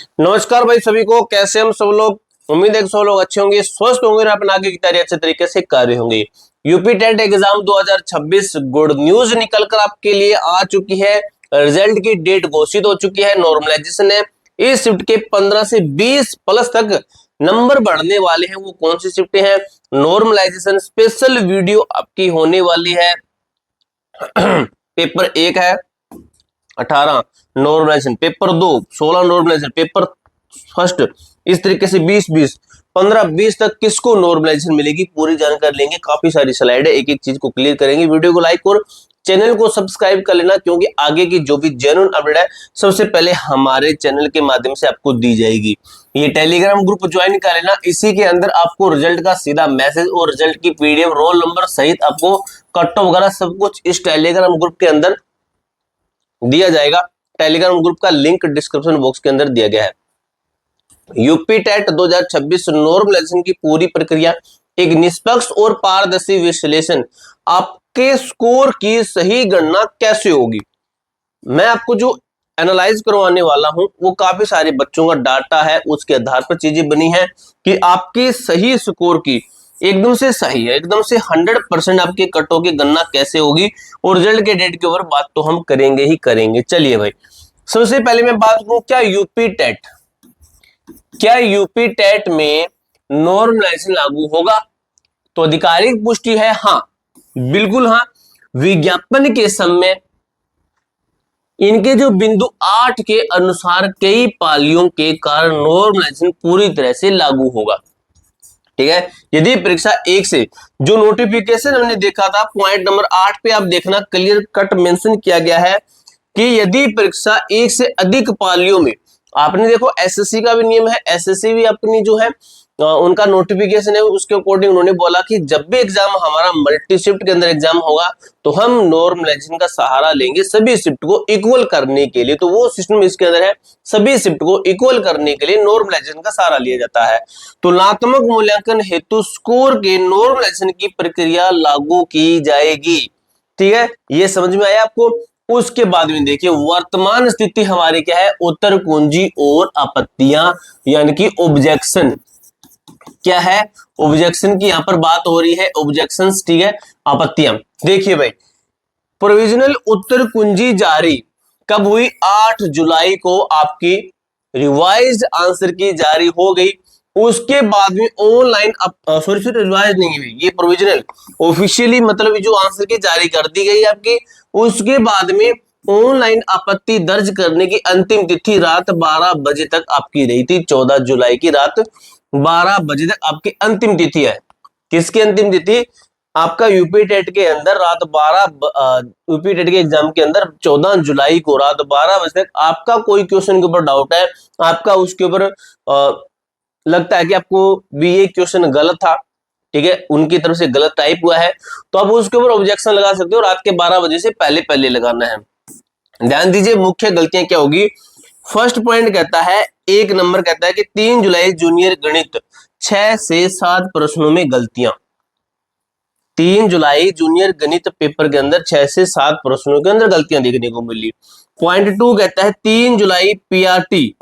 नमस्कार भाई सभी को, कैसे हम सब लोग। उम्मीद है कि सब लोग अच्छे होंगे, स्वस्थ होंगे और अपने आगे की तैयारी अच्छे तरीके से कर रहे होंगे। UP TET exam 2026 good news निकलकर आपके लिए आ चुकी है। रिजल्ट की डेट घोषित हो चुकी है। नॉर्मलाइजेशन है। इस शिफ्ट के 15 से 20 प्लस तक नंबर बढ़ने वाले हैं। वो कौन सी शिफ्ट है? नॉर्मलाइजेशन स्पेशल वीडियो आपकी होने वाली है। पेपर 1 है 18 normalisation, paper 2 16 normalisation, paper first इस तरीके से 20 15 20 तक किसको नॉर्मलाइजेशन मिलेगी, पूरी जानकारी लेंगे। काफी सारी स्लाइड है, एक एक चीज को क्लियर करेंगे। वीडियो को लाइक और चैनल को सब्सक्राइब कर लेना, क्योंकि आगे की जो भी जेन्युइन अपडेट है सबसे पहले हमारे चैनल के माध्यम से आपको दी जाएगी। ये टेलीग्राम ग्रुप ज्वाइन कर लेना, इसी के अंदर आपको रिजल्ट का सीधा मैसेज और रिजल्ट की पीडीएफ, रोल नंबर सहित आपको कट ऑफ वगैरह सब कुछ इस टेलीग्राम ग्रुप के अंदर दिया जाएगा। टेलीग्राम ग्रुप का लिंक डिस्क्रिप्शन बॉक्स के अंदर दिया गया है। यूपी टेट 2026 नॉर्मलाइजेशन की पूरी प्रक्रिया, एक निष्पक्ष और पारदर्शी विश्लेषण, आपके स्कोर की सही गणना कैसे होगी। मैं आपको जो एनालाइज करवाने वाला हूं वो काफी सारे बच्चों का डाटा है, उसके आधार पर चीजें बनी है कि आपके सही स्कोर की एकदम से सही है, एकदम से 100% आपके कटों की गणना कैसे होगी। और रिजल्ट के डेट के ऊपर बात तो हम करेंगे ही करेंगे। चलिए भाई, सबसे पहले मैं बात करूं, क्या यूपी टेट में नॉर्मलाइजेशन लागू होगा? तो आधिकारिक पुष्टि है हाँ, बिल्कुल हाँ। विज्ञापन के समय इनके जो बिंदु 8 के अनुसार कई पालियों के कारण नॉर्मलाइजेशन पूरी तरह से लागू होगा। ठीक है, यदि परीक्षा 1 से जो नोटिफिकेशन हमने देखा था पॉइंट नंबर 8 पे आप देखना, क्लियर कट मेंशन किया गया है कि यदि परीक्षा 1 से अधिक पालियों में, आपने देखो एसएससी का भी नियम है, एसएससी भी अपनी जो है उनका नोटिफिकेशन है, उसके अकॉर्डिंग उन्होंने बोला कि जब भी एग्जाम हमारा मल्टी शिफ्ट के अंदर एग्जाम होगा तो हम नॉर्मलाइजेशन का सहारा लेंगे सभी शिफ्ट को इक्वल करने के लिए। तो वो सिस्टम इसके अंदर है, सभी शिफ्ट को इक्वल करने के लिए नॉर्मलाइजेशन का सहारा लिया जाता है। तुलनात्मक मूल्यांकन हेतु स्कोर के नॉर्मलाइजेशन की प्रक्रिया लागू की जाएगी। ठीक है, ये समझ में आया आपको। उसके बाद में देखिए वर्तमान स्थिति हमारी क्या है, उत्तर कुंजी और आपत्तियां, यानी कि ऑब्जेक्शन। क्या है? ऑब्जेक्शन की यहां पर बात हो रही है, ऑब्जेक्शंस। ठीक है, आपत्तियां। देखिए भाई, प्रोविजनल उत्तर कुंजी जारी कब हुई? 8 जुलाई को आपकी रिवाइज्ड आंसर की जारी हो गई। उसके बाद में ऑनलाइन, सॉरी रिवाइज नहीं हुई, ये प्रोविजनल ऑफिशियली मतलब जो आंसर की जारी कर दी गई आपकी। उसके बाद में ऑनलाइन आपत्ति दर्ज करने की अंतिम तिथि रात 12 बजे तक आपकी रही थी। 14 जुलाई की रात 12 बजे तक आपकी अंतिम तिथि है। किसकी अंतिम तिथि? आपका यूपी टेट के अंदर रात 12 यूपी टेट के एग्जाम के अंदर 14 जुलाई को रात 12 बजे तक आपका कोई क्वेश्चन के ऊपर डाउट है, आपका उसके ऊपर लगता है कि आपको भी ये क्वेश्चन गलत था, ठीक है, उनकी तरफ से गलत टाइप हुआ है, तो आप उसके ऊपर ऑब्जेक्शन लगा सकते हो। रात के 12 बजे से पहले पहले लगाना है। ध्यान दीजिए मुख्य गलतियां क्या होगी। फर्स्ट पॉइंट कहता है, 1 नंबर कहता है कि 3 जुलाई जूनियर गणित 6 से 7 प्रश्नों में गलतियां। 3 जुलाई जूनियर गणित पेपर के अंदर 6 से 7 प्रश्नों के अंदर गलतियां देखने को मिली। पॉइंट 2 कहता है 3 जुलाई पीआरटी,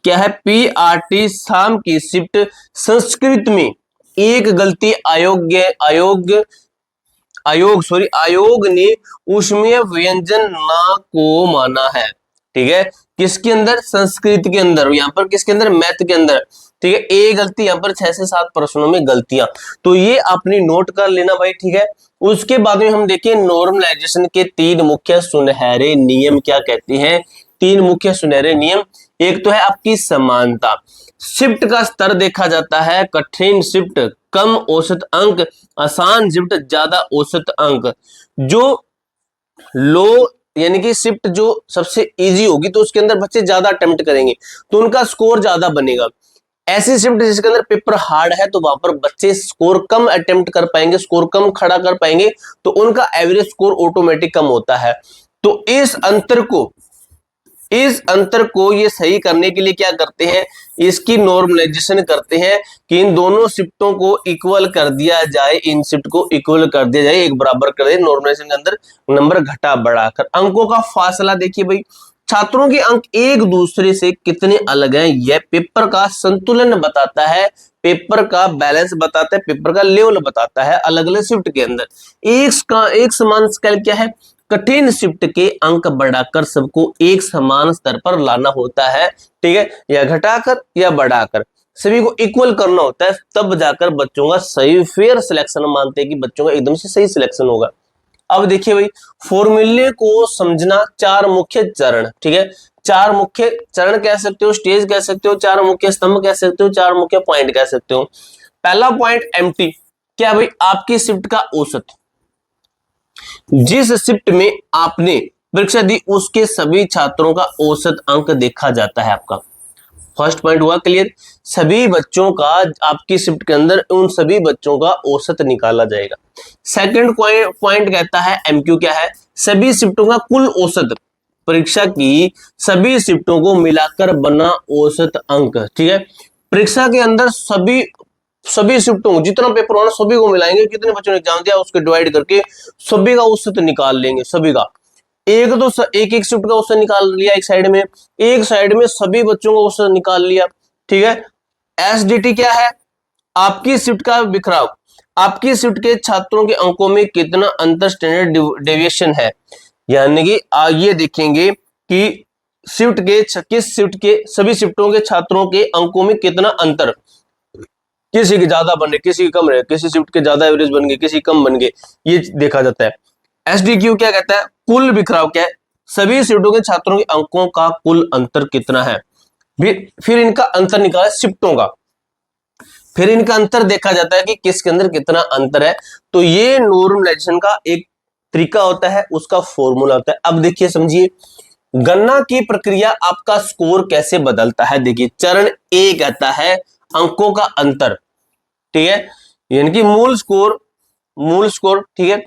क्या है? पीआरटी शाम की शिफ्ट संस्कृत में एक गलती आयोग ने उसमें व्यंजन ना को माना है। ठीक है, किसके अंदर? संस्कृत के अंदर, यहाँ पर किसके अंदर? मैथ के अंदर। ठीक है, एक गलती, यहाँ पर 6 से 7 प्रश्नों में गलतियां, तो ये आपने नोट कर लेना भाई। ठीक है, उसके बाद में हम देखिए नॉर्मलाइजेशन के 3 मुख्य सुनहरे नियम क्या कहते हैं। 3 मुख्य सुनहरे नियम। एक तो है आपकी समानता, शिफ्ट का स्तर देखा जाता है, कठिन शिफ्ट कम औसत अंक, आसान शिफ्ट ज्यादा औसत अंक। जो लो यानी कि शिफ्ट जो सबसे इजी होगी तो उसके अंदर बच्चे ज्यादा अटेम्प्ट करेंगे तो उनका स्कोर ज्यादा बनेगा। ऐसी शिफ्ट जिसके अंदर पेपर हार्ड है तो वहां पर बच्चे स्कोर कम अटेम्प्ट कर पाएंगे, स्कोर कम खड़ा कर पाएंगे, तो उनका एवरेज स्कोर ऑटोमेटिक कम होता है। तो इस अंतर को ये सही करने के लिए क्या करते हैं, इसकी नॉर्मलाइजेशन करते हैं कि इन दोनों शिफ्टों को इक्वल कर दिया जाए, इन शिफ्ट को इक्वल कर दिया जाए, एक बराबर कर दे। नॉर्मलाइजेशन के अंदर नंबर घटा बढ़ाकर अंकों का फासला देखिए भाई, छात्रों के अंक एक दूसरे से कितने अलग हैं, यह पेपर का संतुलन बताता है, पेपर का बैलेंस बताता है, पेपर का लेवल बताता है। अलग अलग शिफ्ट के अंदर एक समान स्केल क्या है, कठिन शिफ्ट के अंक बढ़ाकर सबको एक समान स्तर पर लाना होता है, ठीक है, या घटाकर या बढ़ाकर सभी को इक्वल करना होता है, तब जाकर बच्चों का सही फेयर सिलेक्शन मानते हैं कि बच्चों का एकदम से सही सिलेक्शन होगा। अब देखिए भाई, फॉर्मूले को समझना, चार मुख्य चरण, ठीक है, चार मुख्य चरण कह सकते हो, स्टेज कह सकते हो, चार मुख्य स्तंभ कह सकते हो, चार मुख्य पॉइंट कह सकते हो। पहला पॉइंट एमटी, क्या भाई, आपकी शिफ्ट का औसत, जिस शिफ्ट में आपने परीक्षा दी उसके सभी छात्रों का औसत अंक देखा जाता है आपका। फर्स्ट पॉइंट हुआ क्लियर, सभी बच्चों का आपकी शिफ्ट के अंदर उन सभी बच्चों का औसत निकाला जाएगा। सेकंड पॉइंट कहता है एमक्यू, क्या है, सभी शिफ्टों का कुल औसत, परीक्षा की सभी शिफ्टों को मिलाकर बना औसत अंक, ठीक है, परीक्षा के अंदर सभी शिफ्टों जितना पेपर होना सभी को मिलाएंगे, कितने बच्चों ने एग्जाम दिया उसके डिवाइड करके सभी का औसत निकाल लेंगे, सभी का एक एक शिफ्ट का औसत निकाल लिया एक साइड में सभी बच्चों का औसत निकाल लिया, ठीक है। एसडीटी क्या है, आपकी शिफ्ट का बिखराव, आपकी शिफ्ट के छात्रों के अंकों में कितना अंतर स्टैंडर्ड डेविएशन है, यानी कि ये देखेंगे कि किस शिफ्ट के सभी शिफ्टों के छात्रों के अंकों में कितना अंतर, किसी के ज्यादा बने किसी के कम रहे, किसी शिफ्ट के ज्यादा एवरेज बन गए किसी कम बन गए, ये देखा जाता है। एसडीक्यू क्या कहता है, कुल बिखराव क्या है, सभी शिफ्टों के छात्रों के अंकों का कुल अंतर कितना है, फिर इनका अंतर निकाला शिफ्टों का, फिर इनका अंतर देखा जाता है कि किसके अंदर कितना अंतर है। तो ये नॉर्मलाइजेशन का एक तरीका होता है, उसका फॉर्मूला होता है। अब देखिए समझिए, गणना की प्रक्रिया आपका स्कोर कैसे बदलता है। देखिए चरण ए कहता है अंकों का अंतर, ठीक है, यानी कि मूल स्कोर, ठीक है,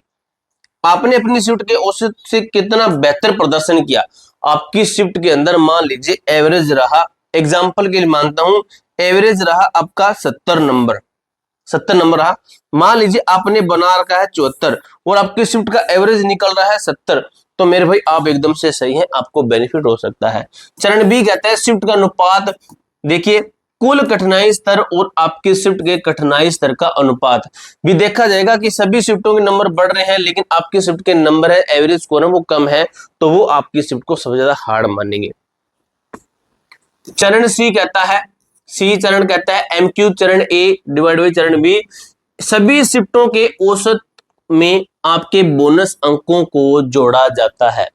आपने अपनी शिफ्ट के औसत से कितना बेहतर प्रदर्शन किया। आपकी शिफ्ट के अंदर मान लीजिए एवरेज रहा, एग्जांपल के लिए मानता हूं एवरेज रहा आपका 70 नंबर रहा, मान लीजिए आपने बना रखा है 74 और आपकी शिफ्ट का एवरेज निकल रहा है 70, तो मेरे भाई आप एकदम से सही हैं, आपको बेनिफिट हो सकता है। चरण बी कहता है शिफ्ट का अनुपात, देखिए कुल कठिनाई स्तर और आपकी शिफ्ट के कठिनाई स्तर का अनुपात भी देखा जाएगा कि सभी शिफ्टों के नंबर बढ़ रहे हैं लेकिन आपकी शिफ्ट के नंबर है एवरेज स्कोर है वो कम है, तो वो आपकी शिफ्ट को सबसे ज्यादा हार्ड मानेंगे। चरण चरण कहता है एमक्यू, चरण ए डिवाइड बाई चरण बी, सभी शिफ्टों के औसत में आपके बोनस अंकों को जोड़ा जाता है,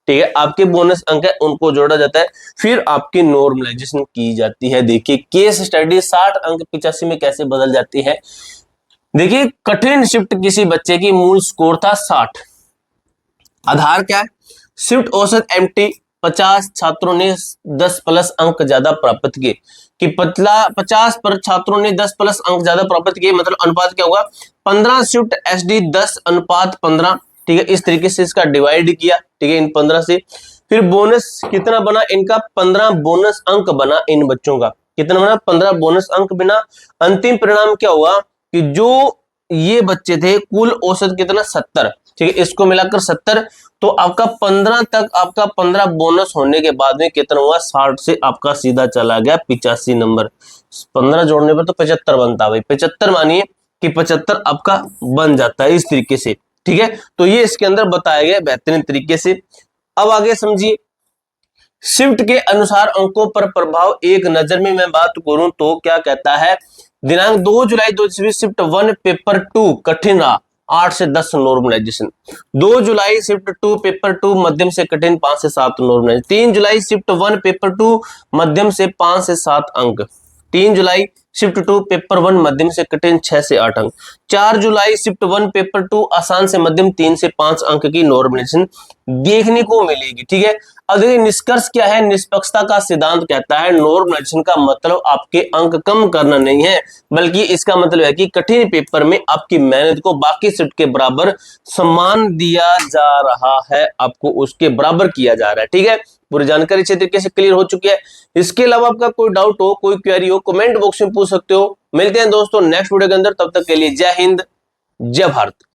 ठीक है, आपके बोनस अंक है उनको जोड़ा जाता है, फिर आपकी नॉर्मलाइजेशन की जाती है। देखिए केस स्टडी 60 अंक 85 में कैसे बदल जाती है। देखिए कठिन शिफ्ट किसी बच्चे की मूल स्कोर था 60, आधार क्या है, शिफ्ट औसत एमटी 50 छात्रों ने 10 प्लस अंक ज्यादा प्राप्त किए, कि 50 पर छात्रों ने 10 प्लस अंक ज्यादा प्राप्त किए, मतलब अनुपात क्या होगा 15 शिफ्ट एसडी 10 अनुपात 15, ठीक है, इस तरीके से इसका डिवाइड किया, ठीक है, इन 15 से। फिर बोनस कितना बना इनका, 15 बोनस अंक बना इन बच्चों का, कितना बना 15 बोनस अंक बिना। अंतिम परिणाम क्या हुआ कि जो ये बच्चे थे कुल औसत कितना 70, ठीक है, इसको मिलाकर 70, तो आपका 15 तक आपका 15 बोनस होने के बाद में कितना हुआ 60 से आपका सीधा चला गया 85 नंबर, 15 जोड़ने पर तो 75 बनता है भाई, 75 मानिए कि 75 आपका बन जाता है इस तरीके से, ठीक है। तो ये इसके अंदर बताया गया बेहतरीन तरीके से। अब आगे समझिए, शिफ्ट के अनुसार अंकों पर प्रभाव, एक नजर में मैं बात करूं तो क्या कहता है, दिनांक 2 जुलाई 2020 शिफ्ट 1 पेपर 2 कठिन रहा 8 से 10 नॉर्मलाइजेशन, 2 जुलाई शिफ्ट 2 पेपर 2 मध्यम से कठिन 5 से 7 नॉर्मलाइजेशन, 3 जुलाई शिफ्ट 1 पेपर 2 मध्यम से 5 से 7 अंक, 3 जुलाई शिफ्ट 2 पेपर 1 मध्यम से कठिन 6 से 8 अंक, 4 जुलाई शिफ्ट 1 पेपर 2 आसान से मध्यम 3 से 5 अंक की नॉर्मलाइजेशन देखने को मिलेगी, ठीक है। अब देखिए निष्कर्ष क्या है, निष्पक्षता का सिद्धांत कहता है नॉर्मलाइजेशन का मतलब आपके अंक कम करना नहीं है, बल्कि इसका मतलब है कि कठिन पेपर में आपकी मेहनत को बाकी शिफ्ट के बराबर सम्मान दिया जा रहा है, आपको उसके बराबर किया जा रहा है, ठीक है। पूरी जानकारी अच्छे तरीके से क्लियर हो चुकी है। इसके अलावा आपका कोई डाउट हो, कोई क्वेरी हो, कमेंट बॉक्स में पूछ सकते हो। मिलते हैं दोस्तों नेक्स्ट वीडियो के अंदर, तब तक के लिए जय हिंद जय भारत।